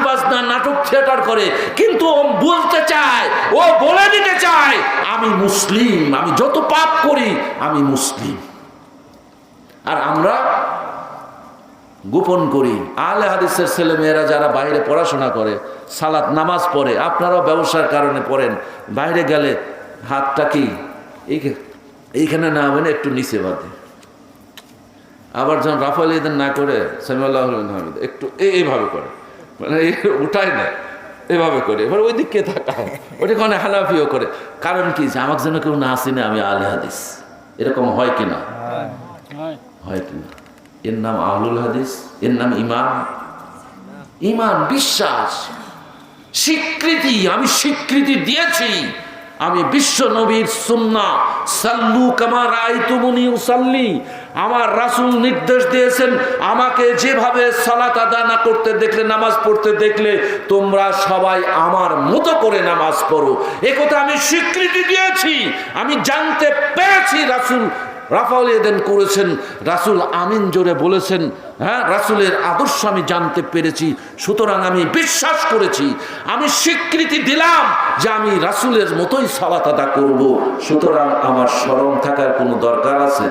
বাজনা নাটক থিয়েটার করে, কিন্তু ও বলতে চায়, ও বলে দিতে চায় আমি মুসলিম, আমি যত পাপ করি আমি মুসলিম। আর আমরা গোপন করি। আহলে হাদিসের ছেলে মেয়েরা যারা বাইরে পড়াশোনা করে, সালাত নামাজ পড়ে, আপনারাও ব্যবসার কারণে পড়েন, বাইরে গেলে হাতটা কি এইখানে না মানে একটু নিচে বাঁধে, আবার যখন রাফাল ইদান না করে সামিউল্লাহ একটু এইভাবে করে, মানে উঠায় না, এভাবে করে, এবার ওই দিকে তাকায়, ওটা ওখানে হানাফিও করে। কারণ কি, যে আমাকে যেন কেউ না আসেনি আমি আহলে হাদিস, এরকম হয় কিনা? হয় কিনা? এর নাম আহলুল হাদিস, এর নাম ইমান। ইমান বিশ্বাস, স্বীকৃতি। আমি স্বীকৃতি দিয়েছি, আমি বিশ্ব নবীর সুন্নাহ সাল্লু কামা রাআইতুমুনি উসাল্লি, আমার রাসূল নির্দেশ দিয়েছেন আমাকে যেভাবে সালাত আদায় না করতে দেখলে, নামাজ পড়তে দেখলে তোমরা সবাই আমার মতো করে নামাজ পড়ো। একথা আমি স্বীকৃতি দিয়েছি। আমি জানতে পেরেছি রাসূল রাফাউল ইয়াদান করেছেন, রাসূল আমিন জোরে বলেছেন, হ্যাঁ, রাসূলের আদর্শ আমি জানতে পেরেছি, সুতরাং আমি বিশ্বাস করেছি, আমি স্বীকৃতি দিলাম যে আমি রাসূলের মতোই সালাত আদা করব। সুতরাং আমার শরম থাকার কোনো দরকার আছে?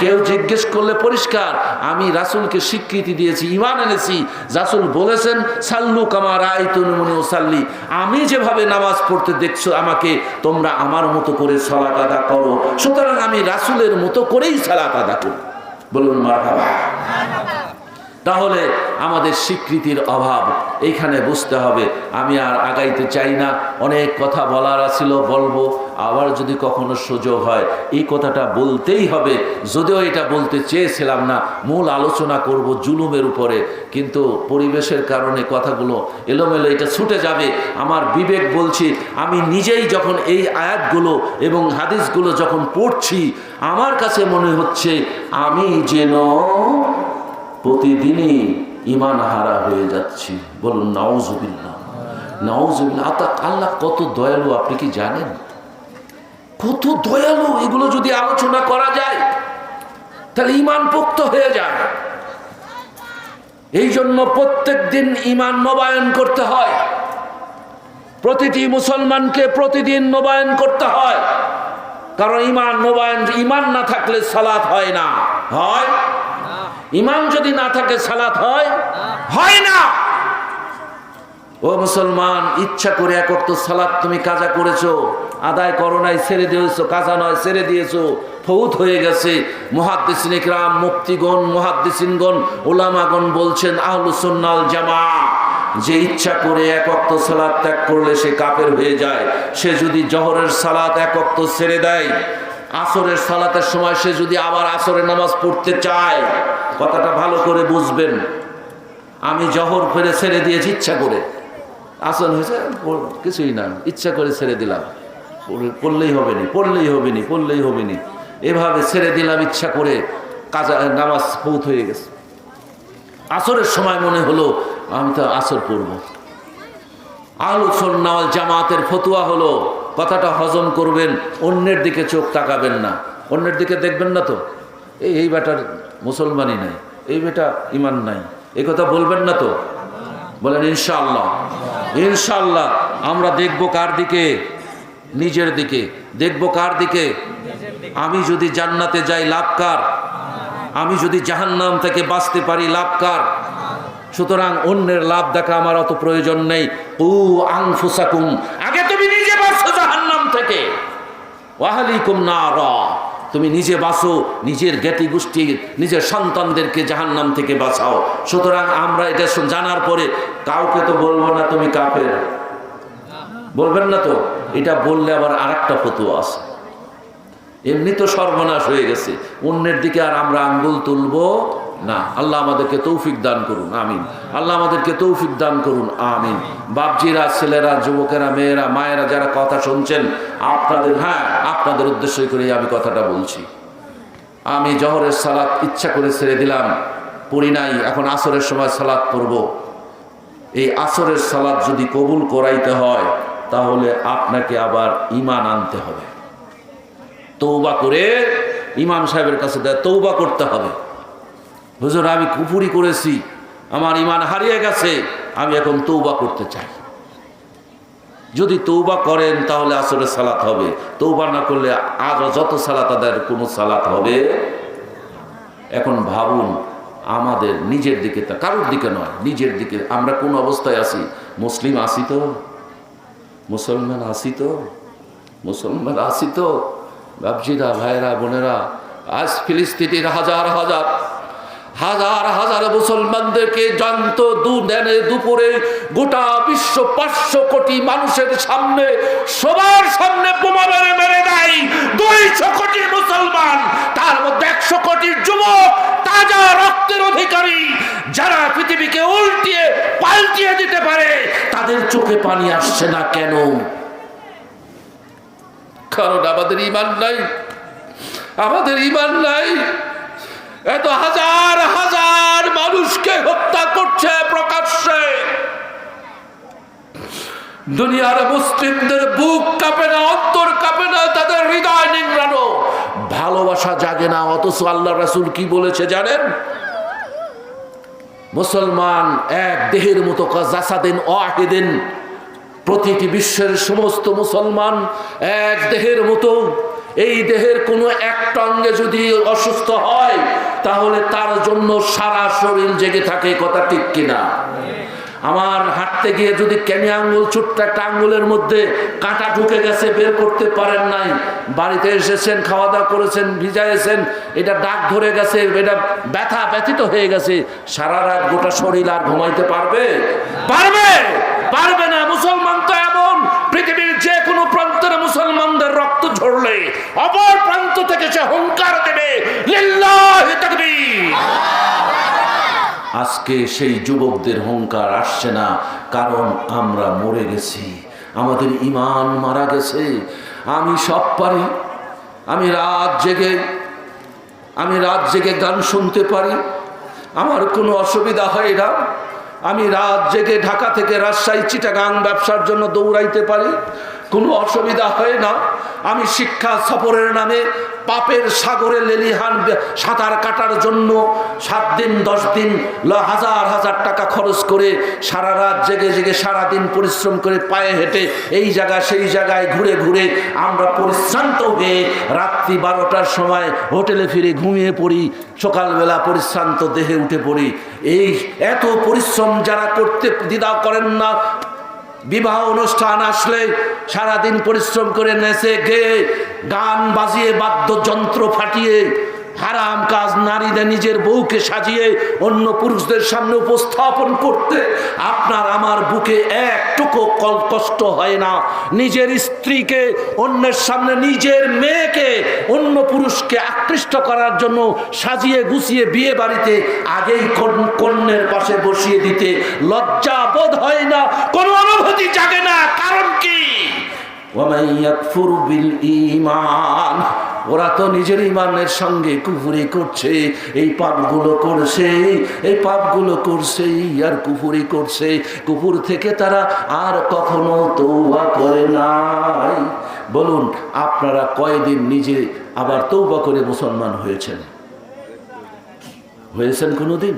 কেউ জিজ্ঞেস করলে পরিষ্কার, আমি রাসূলকে স্বীকৃতি দিয়েছি, ঈমান এনেছি। রাসূল বলেছেন সাল্লু কামা রাআইতুমুনি উসাল্লি, আমি যেভাবে নামাজ পড়তে দেখছো আমাকে, তোমরা আমার মতো করে সালাত আদা করো। সুতরাং আমি রাসূলের মতো করেই সালাত আদা করি। বলুন মারহাবা। তাহলে আমাদের স্বীকৃতির অভাব এইখানে বুঝতে হবে। আমি আর আগাইতে চাই না, অনেক কথা বলার ছিল, বলবো, আবার যদি কখনো সুযোগ হয় এই কথাটা বলতেই হবে। যদিও এটা বলতে চেয়েছিলাম না, মূল আলোচনা করব জুলুমের উপরে, কিন্তু পরিবেশের কারণে কথাগুলো এলোমেলো, এটা ছুটে যাবে। আমার বিবেক বলছি, আমি নিজেই যখন এই আয়াতগুলো এবং হাদিসগুলো যখন পড়ছি, আমার কাছে মনে হচ্ছে আমি যেন প্রতিদিনই ঈমান হারা হয়ে যাচ্ছি। বলুন নাউজুবিল্লাহ, নাউজুবিল্লাহ। আল্লাহ কত দয়ালু আপনি কি জানেন? কত দয়ালু। এগুলো যদি আলোচনা করা যায় তাহলে ঈমান পোক্ত হয়ে যায়। এই জন্য প্রত্যেক দিন ঈমান নবায়ন করতে হয়, প্রতিটি মুসলমানকে প্রতিদিন নবায়ন করতে হয়। কারণ ঈমান নবায়ন, ঈমান না থাকলে সালাত হয় না। হয়? ঈমান যদি না থাকে সালাত হয়? হয় না। ও মুসলমান, ইচ্ছা করে এক ওয়াক্ত সালাত তুমি কাজা করেছো, আদায় করো নাই, ছেড়ে দিয়েছো, কাজা নয় ছেড়ে দিয়েছো, ফৌত হয়ে গেছে। মুহাদ্দিসিন ইকরাম, মুফতিগণ, মুহাদ্দিসিনগণ, উলামাগণ বলছেন আহলুস সুন্নাহ ওয়াল জামাআহ, যে ইচ্ছা করে এক ওয়াক্ত সালাত ত্যাগ করলে সে কাফের হয়ে যায়। সে যদি জোহরের সালাত এক ওয়াক্ত ছেড়ে দেয়, আসরের সালাতের সময় সে যদি আবার আসরের নামাজ পড়তে চায়, কথাটা ভালো করে বুঝবেন, আমি জোহর ফেরে ছেড়ে দিয়েছি ইচ্ছা করে, আসর হয়েছে কিছুই না, ইচ্ছা করে ছেড়ে দিলাম, পড়লেই হবে নি, পড়লেই হবে নি, পড়লেই হবে নি, এভাবে ছেড়ে দিলাম ইচ্ছা করে, কাজা নামাজ ফৌত হয়ে গেছে। আসরের সময় মনে হলো আমি তো আসর পড়ব। আহলুস সুন্নাহ ওয়াল জামাতের ফতোয়া হলো, কথাটা হজম করবেন, অন্যের দিকে চোখ তাকাবেন না, অন্যের দিকে দেখবেন না। তো এই বেটার মুসলমানই নাই, এই বেটা ঈমান নাই, এই কথা বলবেন না তো? বলেন ইনশাআল্লাহ। ইনশাআল্লাহ আমরা দেখব কার দিকে? নিজের দিকে। দেখব কার দিকে? আমি যদি জান্নাতে যাই লাভ কার? আমি যদি জাহান্নাম থেকে বাঁচতে পারি লাভ কার? সুতরাং অন্যের লাভ দেখা আমার অত প্রয়োজন নেই। উ আনফুসাকুম, আগে তুমি নিজে বাঁচো জাহান্নাম থেকে, ওয়া আহলিকুম নারা, তুমি নিজে বাঁচো, নিজের জ্ঞাতি গোষ্ঠী, নিজের সন্তানদেরকে জাহান্নাম থেকে বাঁচাও। সুতরাং আমরা এটা জানার পরে কাউকে তো বলবো না তুমি কাফের, বলবেন না তো? এটা বললে আবার আরেকটা ফতোয়া আছে, এমনি তো সর্বনাশ হয়ে গেছে, অন্যের দিকে আর আমরা আঙ্গুল তুলবো না। আল্লাহ আমাদেরকে তৌফিক দান করুন, আমিন। আল্লাহ আমাদেরকে তৌফিক দান করুন, আমিন। বাপজিরা, ছেলেরা, যুবকেরা, মেয়েরা, মায়েরা যারা কথা শুনছেন, আপনাদের, হ্যাঁ, আপনাদের উদ্দেশ্য করে আমি কথাটা বলছি। আমি জোহরের সালাত ইচ্ছা করে ছেড়ে দিলাম, পড়ি নাই, এখন আসরের সময় সালাত পড়ব। এই আসরের সালাত যদি কবুল করাইতে হয় তাহলে আপনাকে আবার ঈমান আনতে হবে, তওবা করে ইমাম সাহেবের কাছে তওবা করতে হবে। হুজুর আমি কুফরি করেছি, আমার ঈমান হারিয়ে গেছে, আমি এখন তৌবা করতে চাই। যদি তৌবা করেন তাহলে আসরের সালাত হবে, তৌবা না করলে আর যত সালাত আদায়ের কোনো সালাত হবে। এখন ভাবুন, আমাদের নিজের দিকে, তা কারোর দিকে নয়, নিজের দিকে আমরা কোন অবস্থায় আছি? মুসলিম আছি তো? মুসলমান আছি তো? মুসলমান আছি তো? বাবজিরা, ভাইরা, বোনেরা, আজ ফিলিস্তিনের হাজার হাজার হাজার হাজার মুসলমানদেরকে জানত দুপুরে গোটা বিশ্ব 500 কোটি মানুষের সামনে, সবার সামনে বোমা মেরে মেরে দেয় 200 কোটি মুসলমান, তার মধ্যে 100 কোটি যুবক, তাজা রক্তের অধিকারী, যারা পৃথিবীকে উল্টিয়ে পাল্টিয়ে দিতে পারে। তাদের চোখে পানি আসছে না কেন? কারণ আমাদের ঈমান নাই, আমাদের ঈমান নাই। এত হাজার হাজার মানুষকে হত্যা করছে প্রকাশ্যে, দুনিয়ার মুসলিমদের বুক কাঁপে না, অন্তর কাঁপে না, তাদের হৃদয় নিংড়ানো, ভালোবাসা জাগে না। অথচ আল্লাহ রাসূল কি বলেছে জানেন? মুসলমান এক দেহের মতো, জাসাদিন ওয়াহিদিন, প্রতিটি বিশ্বের সমস্ত মুসলমান এক দেহের মতো। এই দেহের কোনো একটা অঙ্গে যদি অসুস্থ হয় তাহলে তার জন্য সারা শরীর জেগে থাকে। কথা ঠিক কিনা? আমার হাঁটতে গিয়ে যদি কেনি আঙ্গুল, ছোট্ট একটা আঙ্গুলের মধ্যে কাঁটা ঢুকে গেছে, বের করতে পারেন নাই, বাড়িতে এসেছেন, খাওয়া দাওয়া করেছেন, ভিজাইছেন, এটা দাগ ধরে গেছে, এটা ব্যথা ব্যথিত হয়ে গেছে, সারা রাত গোটা শরীর আর ঘুমাইতে পারবে? পারবে? পারবে না। মুসলমান তো এমন, পৃথিবীর যে কোনো প্রান্তের মুসলমানদের রক্ত ঝরলে অপর প্রান্ত থেকে সে হুঙ্কার দেবে, লিল্লাহি তাকবীর। আজকে সেই যুবকদের হুঙ্কার আসছে না, কারণ আমরা মরে গেছি, আমাদের ঈমান মারা গেছে। আমি সব পারি, আমি রাত জেগে গান শুনতে পারি, আমার কোনো অসুবিধা হয় না। আমি রাত জেগে ঢাকা থেকে রাজশাহী, চিটাগাং ব্যবসার জন্য দৌড়াইতে পারি, কোনো অসুবিধা হয় না। আমি শিক্ষা সফরের নামে পাপের সাগরে লেলিহান সাঁতার কাটার জন্য 7 দিন 10 দিন হাজার হাজার টাকা খরচ করে সারা রাত জেগে জেগে সারাদিন পরিশ্রম করে পায়ে হেঁটে এই জায়গা সেই জায়গায় ঘুরে ঘুরে আমরা পরিশ্রান্ত হয়ে রাত্রি 12টার সময় হোটেলে ফিরে ঘুমিয়ে পড়ি, সকালবেলা পরিশ্রান্ত দেহে উঠে পড়ি। এই এত পরিশ্রম যারা করতে দ্বিধা করেন না, বিবাহ অনুষ্ঠান আসলে সারাদিন পরিশ্রম করে নেচে গেয়ে গান বাজিয়ে বাদ্যযন্ত্র ফাটিয়ে হারাম কাজ নারীদের নিজের বউকে সাজিয়ে অন্য পুরুষদের সামনে উপস্থাপন করতে আপনার আমার বুকে একটুকু কষ্ট হয় না? নিজের স্ত্রীকে অন্যের সামনে, নিজের মেয়েকে অন্য পুরুষকে আকৃষ্ট করার জন্য সাজিয়ে গুছিয়ে বিয়ে বাড়িতে আগেই কন্যের পাশে বসিয়ে দিতে লজ্জা বোধ হয় না? কোনো অনুভূতি জাগে না? কারণ কি? ওয়া ইয়াকফুরু বিল ঈমান, ওরা তো নিজের ঈমানের সঙ্গে কুফরি করছে, এই পাপগুলো করছে, এই পাপগুলো করছে আর কুফরি করছে। কুফর থেকে তারা আর কখনো তওবা করে নাই। বলুন, আপনারা কয়দিন নিজে আবার তওবা করে মুসলমান হয়েছেন? হয়েছেন কোনোদিন?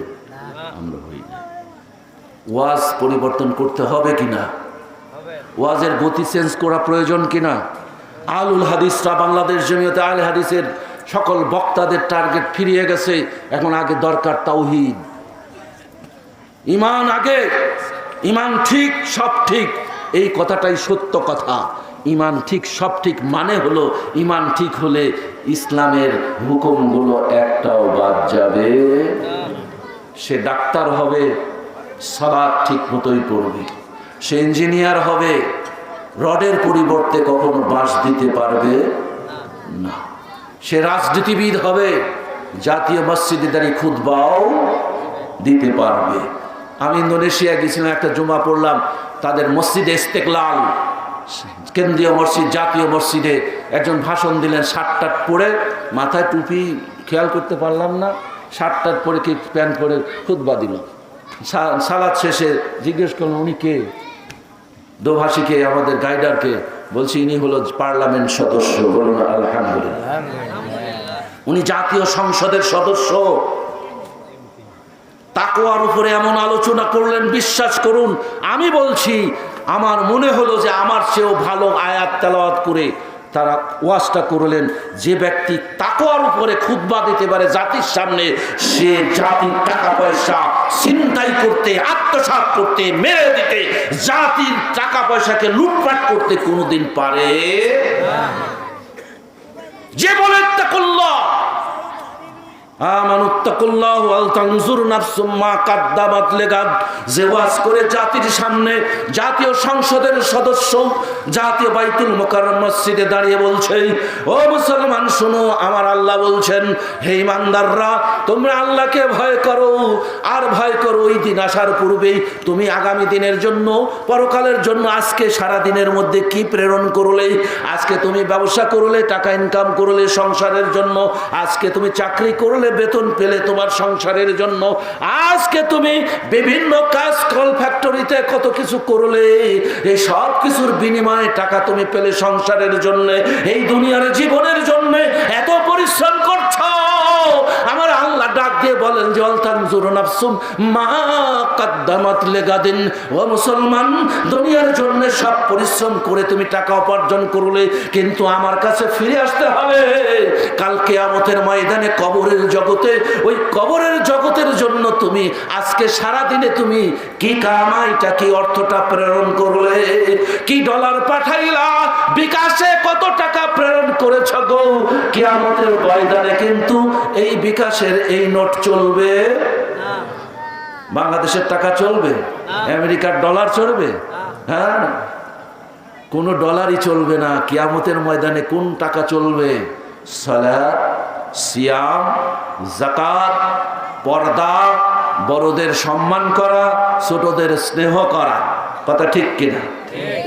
আমরা হই না। ওয়াজ পরিবর্তন করতে হবে কিনা? ওয়াজের গতি চেঞ্জ করা প্রয়োজন কিনা? আলুল হাদিসরা, বাংলাদেশ জমিয়তে আহলে হাদিসের সকল বক্তাদের টার্গেট ফিরিয়ে গেছে। এখন আগে দরকার তাওহীদ, ঈমান। আগে ঈমান ঠিক, সব ঠিক, এই কথাটাই সত্য কথা। ঈমান ঠিক, সব ঠিক মানে হলো ঈমান ঠিক হলে ইসলামের হুকুমগুলো একটাও বাদ যাবে। সে ডাক্তার হবে, সালাত ঠিক মতোই পড়বে। সে ইঞ্জিনিয়ার হবে, রডের পরিবর্তে কখনো বাঁশ দিতে পারবে না। সে রাজনীতিবিদ হবে, জাতীয় মসজিদে দাঁড়িয়ে খুতবাও দিতে পারবে। আমি ইন্দোনেশিয়া গেছিলাম, একটা জুমা পড়লাম, তাদের মসজিদে ইস্তেকলাল, কেন্দ্রীয় মসজিদ, জাতীয় মসজিদে একজন ভাষণ দিলেন, শার্ট পরে, মাথায় টুপি, খেয়াল করতে পারলাম না, শার্ট পরে কি প্যান্ট পরে খুতবা দিল। সালাত শেষে জিজ্ঞেস করলেন উনি কে, দোভাষীকে, আমাদের গাইডারকে। বলছি ইনি হলো পার্লামেন্ট সদস্য। বলুন আলহামদুলিল্লাহ। উনি জাতীয় সংসদের সদস্য। তাকওয়ার উপরে এমন আলোচনা করলেন, বিশ্বাস করুন আমি বলছি আমার মনে হলো যে আমার চেয়েও ভালো আয়াত তেলাওয়াত করে তারা ওয়াজটা করলেন। যে ব্যক্তি তাকওয়ার উপরে খুতবা দিতে পারে জাতির সামনে, সে জাতির টাকা পয়সা ছিনতাই করতে, আত্মসাৎ করতে, মেরে দিতে, জাতির টাকা পয়সাকে লুটপাট করতে কোনোদিন পারে যে বলে তাকুল্লাহ আমানুত্তাকুল্লাহ ওয়াল তানজুর নাফসুম মা কাদ্দামাত লিগাদ, যে ওয়াজ করে জাতির সামনে জাতীয় সংসদের সদস্য জাতীয় বাইতুল মুকাররম মসজিদে দাঁড়িয়ে বলছে, ও মুসলমান শোনো, আমার আল্লাহ বলছেন, হে ইমানদাররা তোমরা আল্লাহকে ভয় করো, আর ভয় করো ওই দিন আসার পূর্বেই তুমি আগামী দিনের জন্য, পরকালের জন্য আজকে সারা দিনের মধ্যে কি প্রেরণ করলে। আজকে তুমি ব্যবসা করলে, টাকা ইনকাম করলে সংসারের জন্য, আজকে তুমি চাকরি করলে, বেতন পেলে তোমার সংসারের জন্য, আজকে তুমি বিভিন্ন কাজ কল ফ্যাক্টরিতে কত কিছু করলে, এই সব কিছুর বিনিময়ে টাকা তুমি পেলে সংসারের জন্য, এই দুনিয়ার জীবনের জন্য এত পরিশ্রম করছো। আমার আল্লাহ ডাক দিয়ে বলেন যে ওয়াল তানজুর নাফসুম মা কাদ্দামাত লিগাদিন, ও মুসলমান দুনিয়ার জন্য সব পরিশ্রম করে তুমি টাকা উপার্জন করলে, কিন্তু আমার কাছে ফিরে আসতে হবে কাল কিয়ামতের ময়দানে, কবরের জগতে। ওই কবরের জগতের জন্য তুমি আজকে সারা দিনে তুমি কি কামাইটা, কি অর্থটা প্রেরণ করলে, কি ডলার পাঠাইলা, বিকাশে কত টাকা প্রেরণ করেছ গো, কিয়ামতের ময়দানে কিন্তু এই বিকাশের এই নোট চলবে, বাংলাদেশের টাকা চলবে, আমেরিকার ডলার চলবে, হ্যাঁ কোন ডলারই চলবে না। কিয়ামতের ময়দানে কোন টাকা চলবে? সালাত, সিয়াম, যাকাত, পর্দা, বড়দের সম্মান করা, ছোটদের স্নেহ করা, কথা ঠিক কিনা?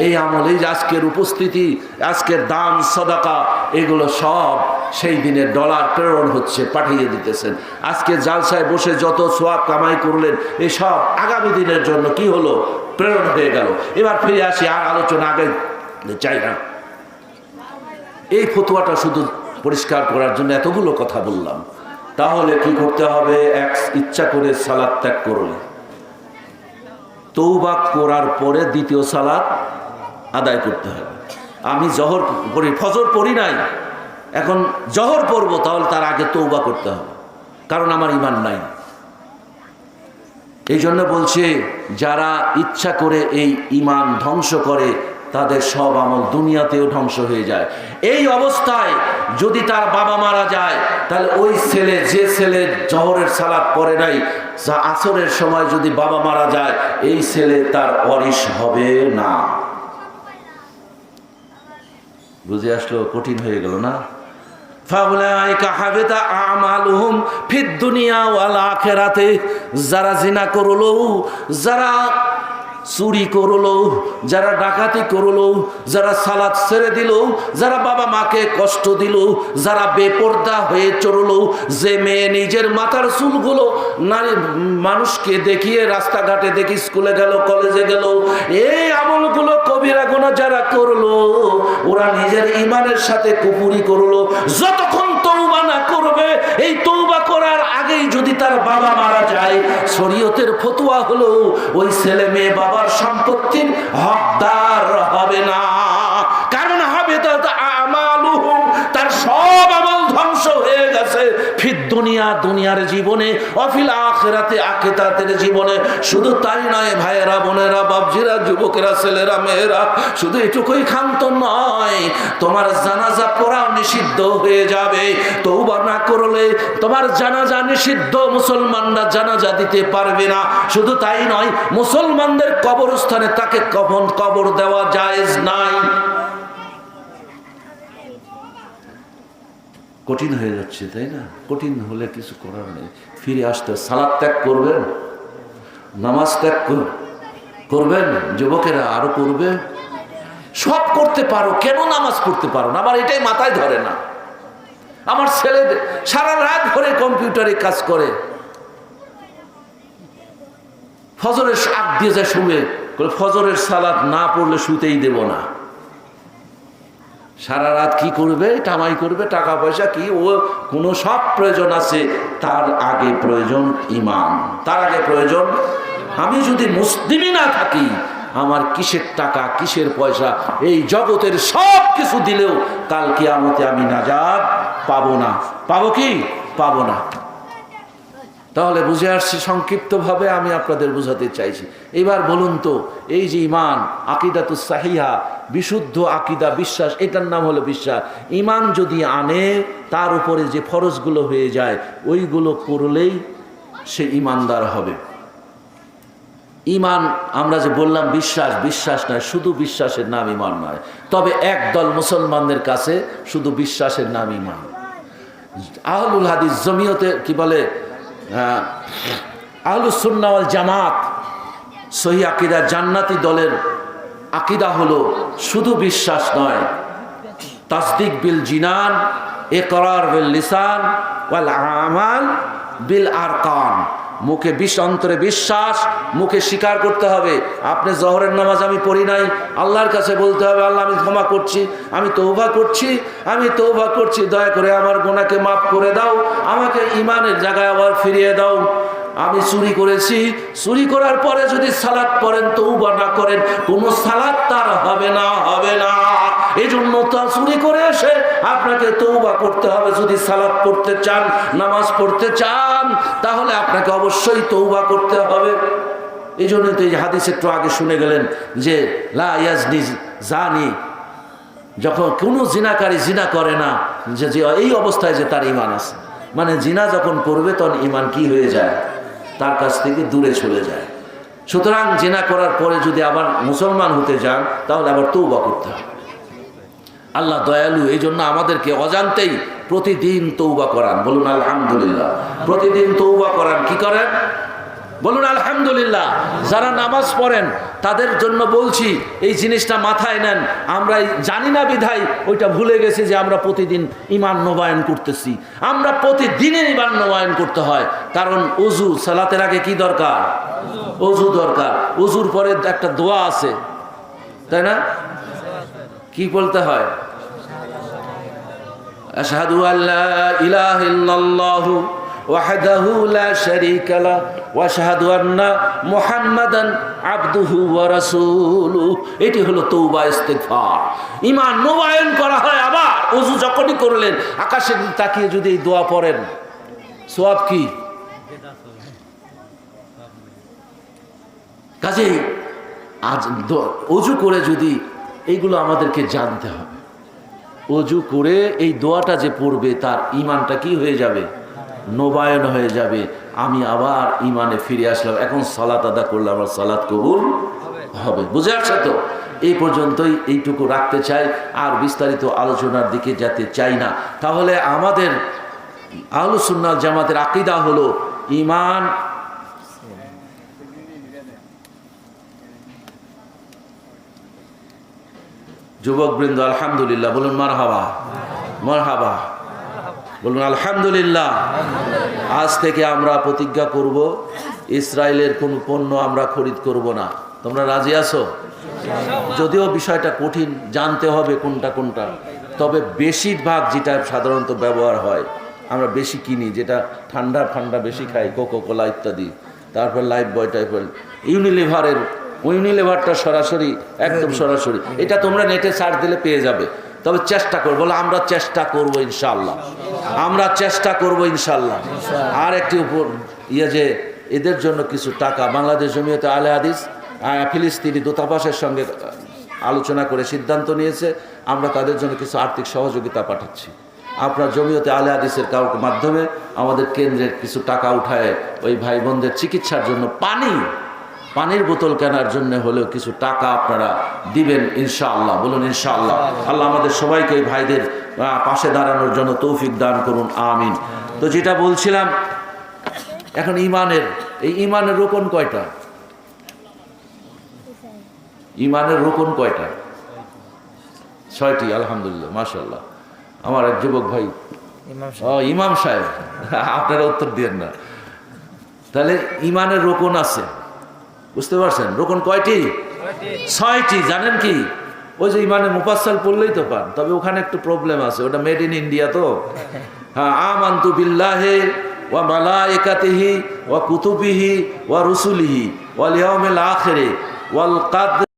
এই আমল, এই আজকের উপস্থিতি, আজকের দান সাদাকা, এগুলো সব সেই দিনের ডলার প্রেরণ হচ্ছে, পাঠিয়ে দিতেছেন। আজকে জালসায় বসে যত সোয়াব কামাই করলেন, এই সব আগামী দিনের জন্য কি হলো, প্রেরণ হয়ে গেল। এবার ফিরে আসি, আর আলোচনা আগে চাই না। এই ফতোয়াটা শুধু পরিষ্কার করার জন্য এতগুলো কথা বললাম। তাহলে কি করতে হবে? এক, ইচ্ছা করে সালাত ত্যাগ করলে, তওবা করার পরে দ্বিতীয় সালাত আদায় করতে হবে। আমি জহর পড়ি, ফজর পড়ি নাই, এখন জহর পড়বো, তাহলে তার আগে তওবা করতে হবে, কারণ আমার ঈমান নাই। এই জন্য বলছে যারা ইচ্ছা করে এই ঈমান ধ্বংস করে, তাদের সব আমল দুনিয়াতেও ধ্বংস হয়ে যায়। এই অবস্থায় যদি তার বাবা মারা যায়, তাহলে ওই ছেলে, যে ছেলে জহরের সালাত পড়ে নাই, আসরের সময় যদি বাবা মারা যায়, এই ছেলে তার ওয়ারিশ হবে না। বুঝে আসলো? কঠিন হয়ে গেল না? ফাউলাইকা হাবিতা আমালুহুম ফিদ দুনিয়া ওয়াল আখিরাতে, যারা জিনা করলো, যারা চুরি করলো, যারা ডাকাতি করলো, যারা সালাত ছেড়ে দিল, যারা বাবা মাকে কষ্ট দিল, যারা বেপর্দা হয়ে চললো, যে মেয়ে নিজের মাথার চুলগুলো নারী মানুষকে দেখিয়ে রাস্তাঘাটে দেখি স্কুলে গেল, কলেজে গেল, এই আমলগুলো কবিরা গুনাহ যারা করলো, ওরা নিজের ঈমানের সাথে কুফরি করলো। যতক্ষণ তওবা না করবে, এই তওবা করার আগেই যদি তার বাবা মারা যায়, শরীয়তের ফতোয়া হলো ওই ছেলে মেয়ে বাবার সম্পত্তির হকদার হবে না। কারণ হবে আমালুহুম, তার সব আমল ধ্বংস হয়ে গেছে, ফিদ দুনিয়া, দুনিয়ার জীবনে, অফিল আখিরাতে, আখিরাতের জীবনে। শুধু তাই নয় ভাইয়েরা, বোনেরা, বাপজিরা, যুবকেরা, ছেলেরা, মেয়েরা, শুধু এটুকুই ক্ষান্ত নয়, তোমার জানাজা পড়াও নিষিদ্ধ হয়ে যাবে। তওবা না করলে তোমার জানাজা নিষিদ্ধ, মুসলমানরা জানাজা দিতে পারবে না। শুধু তাই নয়, মুসলমানদের কবরস্থানে তাকে কবর দেওয়া জায়েজ নাই। কঠিন হয়ে যাচ্ছে, তাই না? কঠিন হলে কিছু করার নেই, ফিরে আসতে। সালাত ত্যাগ করবেন, নামাজ ত্যাগ করবেন, যুবকেরা আরো করবে, সব করতে পারো, কেন নামাজ পড়তে পারো না? আমার এটাই মাথায় ধরে না। আমার ছেলে সারা রাত ধরে কম্পিউটারে কাজ করে, ফজরের আগ দিয়ে যায় শুয়ে, ফজরের সালাত না পড়লে শুতেই দেব না। সারা রাত কি করবে? কামাই করবে, টাকা পয়সা কি, ও কোনো সব প্রয়োজন আছে, তার আগে প্রয়োজন ঈমান, তার আগে প্রয়োজন। আমি যদি মুসলিমই না থাকি, আমার কিসের টাকা কিসের পয়সা, এই জগতের সব কিছু দিলেও কাল কিয়ামতে আমি নাজাত পাবো না। পাবো কি? পাবো না। তাহলে বুঝে আসছি, সংক্ষিপ্তভাবে আমি আপনাদের বোঝাতে চাইছি। এবার বলুন তো, এই যে ঈমান, আকিদাতুস সাহিহা, বিশুদ্ধ আকিদা, বিশ্বাস, এটার নাম হলো বিশ্বাস। ঈমান যদি আনে, তার উপরে যে ফরজগুলো হয়ে যায় ওইগুলো করলেই সে ঈমানদার হবে। ঈমান আমরা যে বললাম বিশ্বাস, বিশ্বাস নয়, শুধু বিশ্বাসের নাম ঈমান নয়। তবে একদল মুসলমানদের কাছে শুধু বিশ্বাসের নাম ঈমান। আহলুল হাদিস জমিয়তে কি বলে, আহলুস সুন্নাহ ওয়াল জামাত, সহি আকিদা, জান্নাতি দলের আকিদা হলো শুধু বিশ্বাস নয়, তাসদিক বিল জিনান, ইকরার বিল লিসান, ওয়াল আমাল বিল আরকান। মুখে অন্তরে বিশ্বাস, মুখে স্বীকার করতে হবে। আপনি জোহরের নামাজ আমি পড়ি নাই, আল্লাহর কাছে বলতে হবে, আল্লাহ আমি ক্ষমা করছি, আমি তওবা করছি, আমি তওবা করছি, দয়া করে আমার গুনাহকে মাফ করে দাও, আমাকে ঈমানের জায়গায় আবার ফিরিয়ে দাও। আমি চুরি করেছি, চুরি করার পরে যদি সালাত পড়েন, তওবা না করেন, কোনো সালাত তার হবে না, হবে না। এই জন্য তা চুরি করে এসে আপনাকে তওবা করতে হবে। যদি সালাত পড়তে চান, নামাজ পড়তে চান, তাহলে আপনাকে অবশ্যই তওবা করতে হবে। এই জন্য তো এই হাদিস একটু আগে শুনে গেলেন যে লা ইয়াজনি জানি, যখন কোনো জিনাকারী জিনা করে না, যে এই অবস্থায় যে তার ঈমান আছে, মানে জিনা যখন করবে তখন ঈমান কি হয়ে যায়? তার কাছ থেকে দূরে চলে যায়। সুতরাং জিনা করার পরে যদি আবার মুসলমান হতে যান, তাহলে আবার তওবা করতে হবে। আল্লাহ দয়ালু, এই জন্য আমাদেরকে অজান্তেই প্রতিদিন তওবা করান। বলুন আলহামদুলিল্লাহ। প্রতিদিন তওবা করান। কি করেন? বলুন আলহামদুলিল্লাহ। যারা নামাজ পড়েন তাদের জন্য বলছি, এই জিনিসটা মাথায় নেন। আমরা জানি না বিধায় ওইটা ভুলে গেছি যে আমরা প্রতিদিন ঈমান নবায়ন করতেছি। আমরা প্রতিদিনের ঈমান নবায়ন করতে হয়। কারণ ওযু, সালাতের আগে কি দরকার? ওযু দরকার। ওযুর পরে একটা দোয়া আছে, তাই না? কি বলতে হয়? আশহাদু আল্লা ইলাহা ইল্লাল্লাহু ওয়াহদাহু লা শারীকা লাহু ওয়া আশহাদু আন্না মুহাম্মাদান আবদুহু ওয়া রাসূলুহু। এটি হলো তওবা, ইস্তিগফার। ঈমান নবায়ন করা হয়। আবার ওযু যখনই করলেন, আকাশের দিকে তাকিয়ে যদি এই দোয়া পড়েন, সওয়াব কি? কাজেই আজ ওযু করে যদি, এইগুলো আমাদেরকে জানতে হবে। ওযু করে এই দোয়াটা যে পড়বে, তার ঈমানটা কি হয়ে যাবে? নবায়ন হয়ে যাবে। আমি আবার ঈমানে ফিরে আসলাম, এখন সালাত আদা করলে আমার সালাত কবুল হবে। বুঝে আসছে তো? এই পর্যন্তই, এইটুকু রাখতে চাই, আর বিস্তারিত আলোচনার দিকে যেতে চাই না। তাহলে আমাদের আহলুস সুন্নাহ ওয়াল জামাতের আকীদা হলো ঈমান। যুবকবৃন্দ আলহামদুলিল্লাহ বলুন, মারহাবা, মারহাবা বলুন আলহামদুলিল্লাহ। আজ থেকে আমরা প্রতিজ্ঞা করব, ইসরায়েলের কোনো পণ্য আমরা খরিদ করব না। তোমরা রাজি আছো? যদিও বিষয়টা কঠিন, জানতে হবে কোনটা কোনটা। তবে বেশিরভাগ যেটা সাধারণত ব্যবহার হয়, আমরা বেশি কিনি, যেটা ঠান্ডা ঠান্ডা বেশি খাই, কোকো কোলা ইত্যাদি, তারপর লাইফ বয় টাইপের, ইউনিলিভারের, ইউনিলিভারটা সরাসরি, একদম সরাসরি। এটা তোমরা নেটে সার্চ দিলে পেয়ে যাবে। তবে চেষ্টা করবো, বলে আমরা চেষ্টা করবো ইনশাআল্লাহ, আমরা চেষ্টা করবো ইনশাআল্লাহ। আর একটি উপর যে এদের জন্য কিছু টাকা বাংলাদেশ জমিয়তে আহলে হাদিস ফিলিস্তিনি দূতাবাসের সঙ্গে আলোচনা করে সিদ্ধান্ত নিয়েছে, আমরা তাদের জন্য কিছু আর্থিক সহযোগিতা পাঠাচ্ছি। আপনার জমিয়তে আহলে হাদিসের কাউকে মাধ্যমে আমাদের কেন্দ্রের কিছু টাকা উঠায় ওই ভাই বোনদের চিকিৎসার জন্য, পানির বোতল কেনার জন্য হলেও কিছু টাকা আপনারা দিবেন ইনশাআল্লাহ। বলুন ইনশাআল্লাহ। আল্লাহ আমাদের সবাইকে এই ভাইদের পাশে দাঁড়ানোর জন্য তৌফিক দান করুন, আমিন। তো যেটা বলছিলাম, এখন ঈমানের, এই ঈমানের রুকন কয়টা? ঈমানের রুকন কয়টা? 6টি। আলহামদুলিল্লাহ, মাশাআল্লাহ। আমার এক যুবক ভাই, ইমাম সাহেব, আপনারা উত্তর দিয়েন না। তাহলে ঈমানের রুকন আছে, বুঝতে পারছেন? রুকন কয়টি? 6টি। জানেন কি? ওই যে ইমানে মুফাসসাল পড়লেই তো পান, তবে ওখানে একটু প্রবলেম আছে, ওটা মেড ইন ইন্ডিয়া তো। হ্যাঁ, আমানতু বিল্লাহি ওয়া মালাইকাতিহি ওয়া কুতুবিহি ওয়া রুসুলিহি ওয়াল ইয়াউমিল আখিরি ওয়াল কদর